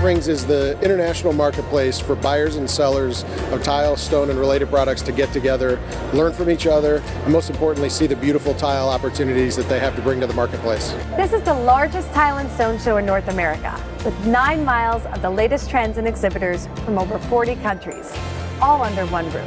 Coverings is the international marketplace for buyers and sellers of tile, stone, and related products to get together, learn from each other, and most importantly, see the beautiful tile opportunities that they have to bring to the marketplace. This is the largest tile and stone show in North America, with 9 miles of the latest trends and exhibitors from over 40 countries, all under one roof.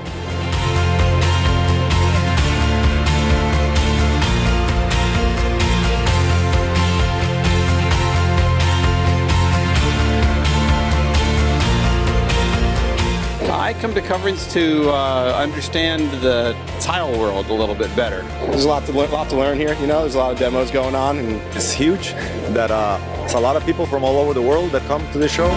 I come to Coverings to understand the tile world a little bit better. There's a lot to learn here, you know, there's a lot of demos going on, and it's huge that it's a lot of people from all over the world that come to the show.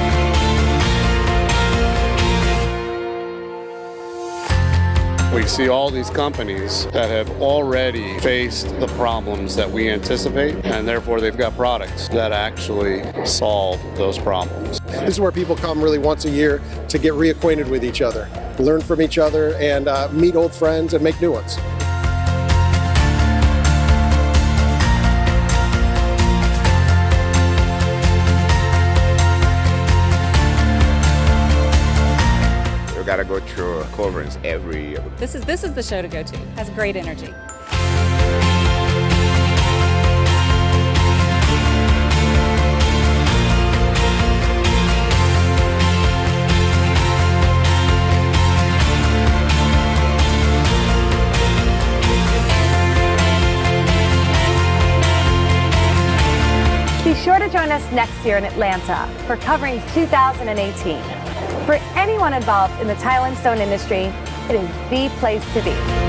We see all these companies that have already faced the problems that we anticipate, and therefore they've got products that actually solve those problems. This is where people come really once a year to get reacquainted with each other, learn from each other, and meet old friends and make new ones. Got to go through Coverings every year. This is the show to go to. It has great energy. Be sure to join us next year in Atlanta for Coverings 2018. For anyone involved in the tile and stone industry, it is the place to be.